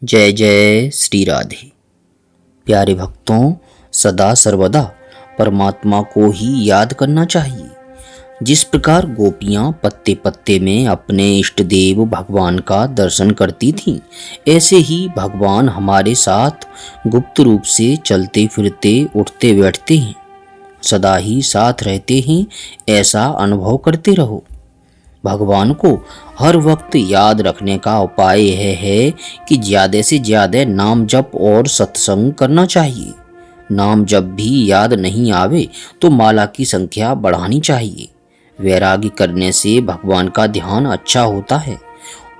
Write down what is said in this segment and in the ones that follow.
जय जय श्री राधे। प्यारे भक्तों, सदा सर्वदा परमात्मा को ही याद करना चाहिए। जिस प्रकार गोपियां पत्ते पत्ते में अपने इष्ट देव भगवान का दर्शन करती थीं, ऐसे ही भगवान हमारे साथ गुप्त रूप से चलते फिरते उठते बैठते हैं, सदा ही साथ रहते हैं। ऐसा अनुभव करते रहो। भगवान को हर वक्त याद रखने का उपाय यह है कि ज़्यादा से ज़्यादा नाम जप और सत्संग करना चाहिए। नाम जब भी याद नहीं आवे तो माला की संख्या बढ़ानी चाहिए। वैराग्य करने से भगवान का ध्यान अच्छा होता है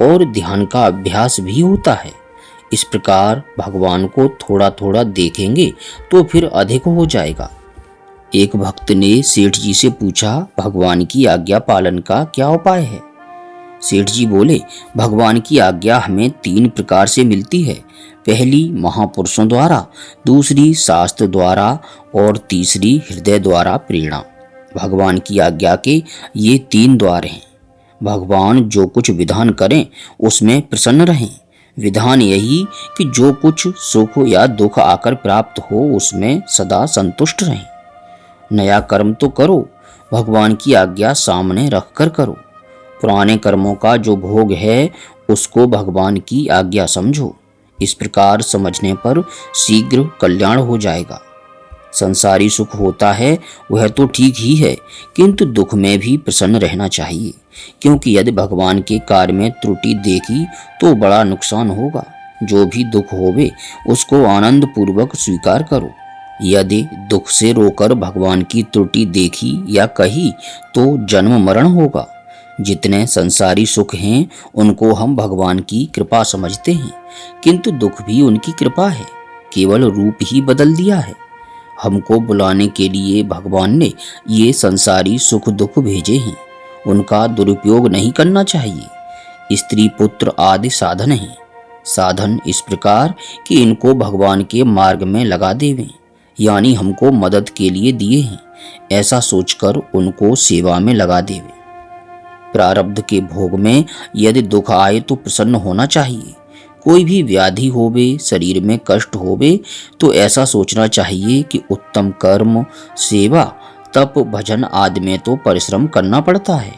और ध्यान का अभ्यास भी होता है। इस प्रकार भगवान को थोड़ा थोड़ा देखेंगे तो फिर अधिक हो जाएगा। एक भक्त ने सेठ जी से पूछा, भगवान की आज्ञा पालन का क्या उपाय है? सेठ जी बोले, भगवान की आज्ञा हमें 3 प्रकार से मिलती है। पहली महापुरुषों द्वारा, दूसरी शास्त्र द्वारा और तीसरी हृदय द्वारा प्रेरणा। भगवान की आज्ञा के ये 3 द्वार हैं। भगवान जो कुछ विधान करें उसमें प्रसन्न रहें। विधान यही कि जो कुछ सुख या दुख आकर प्राप्त हो उसमें सदा संतुष्ट रहें। नया कर्म तो करो, भगवान की आज्ञा सामने रखकर करो। पुराने कर्मों का जो भोग है उसको भगवान की आज्ञा समझो। इस प्रकार समझने पर शीघ्र कल्याण हो जाएगा। संसारी सुख होता है वह तो ठीक ही है, किंतु दुख में भी प्रसन्न रहना चाहिए, क्योंकि यदि भगवान के कार्य में त्रुटि देखी तो बड़ा नुकसान होगा। जो भी दुख होवे उसको आनंद पूर्वक स्वीकार करो। यदि दुख से रोकर भगवान की त्रुटि देखी या कही तो जन्म मरण होगा। जितने संसारी सुख हैं उनको हम भगवान की कृपा समझते हैं, किंतु दुख भी उनकी कृपा है, केवल रूप ही बदल दिया है। हमको बुलाने के लिए भगवान ने ये संसारी सुख दुख भेजे हैं, उनका दुरुपयोग नहीं करना चाहिए। स्त्री पुत्र आदि साधन हैं। साधन इस प्रकार कि इनको भगवान के मार्ग में लगा देवें, यानी हमको मदद के लिए दिए हैं, ऐसा सोचकर उनको सेवा में लगा देवे। प्रारब्ध के भोग में यदि दुख आए तो प्रसन्न होना चाहिए। कोई भी व्याधि होवे, शरीर में कष्ट होवे तो ऐसा सोचना चाहिए कि उत्तम कर्म, सेवा, तप, भजन आदि में तो परिश्रम करना पड़ता है,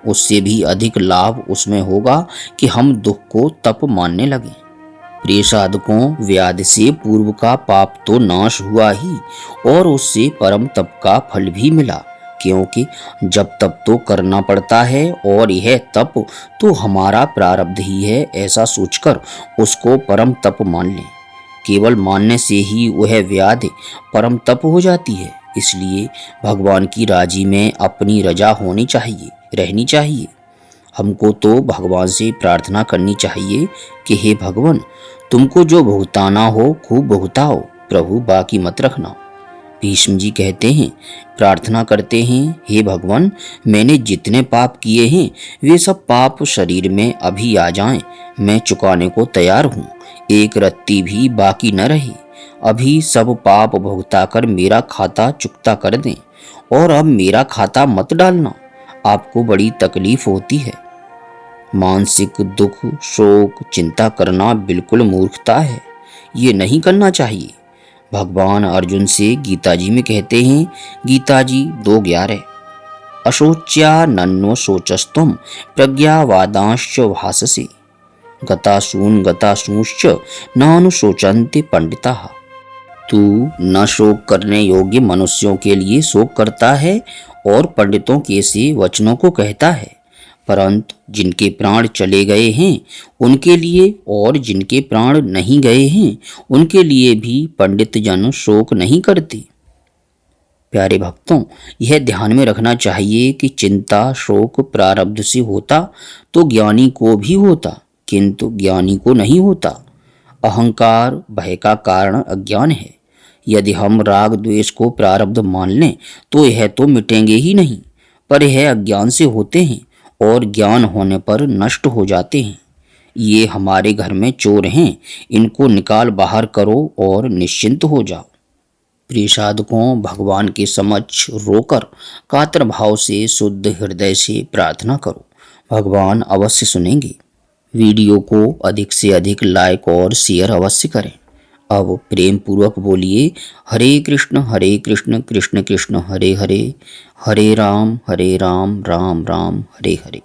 उससे भी अधिक लाभ उसमें होगा कि हम दुख को तप मानने लगें। प्रिय साधकों, व्याधि से पूर्व का पाप तो नाश हुआ ही और उससे परम तप का फल भी मिला, क्योंकि जब तप तो करना पड़ता है और यह तप तो हमारा प्रारब्ध ही है, ऐसा सोचकर उसको परम तप मान लें। केवल मानने से ही वह व्याधि परम तप हो जाती है। इसलिए भगवान की राजी में अपनी रजा होनी चाहिए, रहनी चाहिए। हमको तो भगवान से प्रार्थना करनी चाहिए कि हे भगवान, तुमको जो भुगताना हो खूब भुगताओ, प्रभु बाकी मत रखना। भीष्म जी कहते हैं, प्रार्थना करते हैं, हे भगवान, मैंने जितने पाप किए हैं वे सब पाप शरीर में अभी आ जाएं, मैं चुकाने को तैयार हूँ। एक रत्ती भी बाकी न रहे। अभी सब पाप भुगता कर मेरा खाता चुकता कर दें, और अब मेरा खाता मत डालना, आपको बड़ी तकलीफ होती है। मानसिक दुख, शोक, चिंता करना बिल्कुल मूर्खता है, ये नहीं करना चाहिए। भगवान अर्जुन से गीता जी में कहते हैं, गीता जी 2:11, अशोच्या नन्नो शोचस्तुम प्रज्ञावादांश्च भाससे गतासूंश्च नानुशोचन्ते पंडिताः। तू न शोक करने योग्य मनुष्यों के लिए शोक करता है और पंडितों के से वचनों को कहता है, परंतु जिनके प्राण चले गए हैं उनके लिए और जिनके प्राण नहीं गए हैं उनके लिए भी पंडित जन शोक नहीं करते। प्यारे भक्तों, यह ध्यान में रखना चाहिए कि चिंता शोक प्रारब्ध से होता तो ज्ञानी को भी होता, किंतु ज्ञानी को नहीं होता। अहंकार भय का कारण अज्ञान है। यदि हम राग द्वेष को प्रारब्ध मान लें तो यह तो मिटेंगे ही नहीं, पर यह अज्ञान से होते हैं और ज्ञान होने पर नष्ट हो जाते हैं। ये हमारे घर में चोर हैं, इनको निकाल बाहर करो और निश्चिंत हो जाओ। प्रिय साधकों, भगवान के समक्ष रोकर कातर भाव से शुद्ध हृदय से प्रार्थना करो, भगवान अवश्य सुनेंगे। वीडियो को अधिक से अधिक लाइक और शेयर अवश्य करें। अब प्रेम पूर्वक बोलिए, हरे कृष्ण कृष्ण कृष्ण हरे हरे, हरे राम राम राम हरे हरे।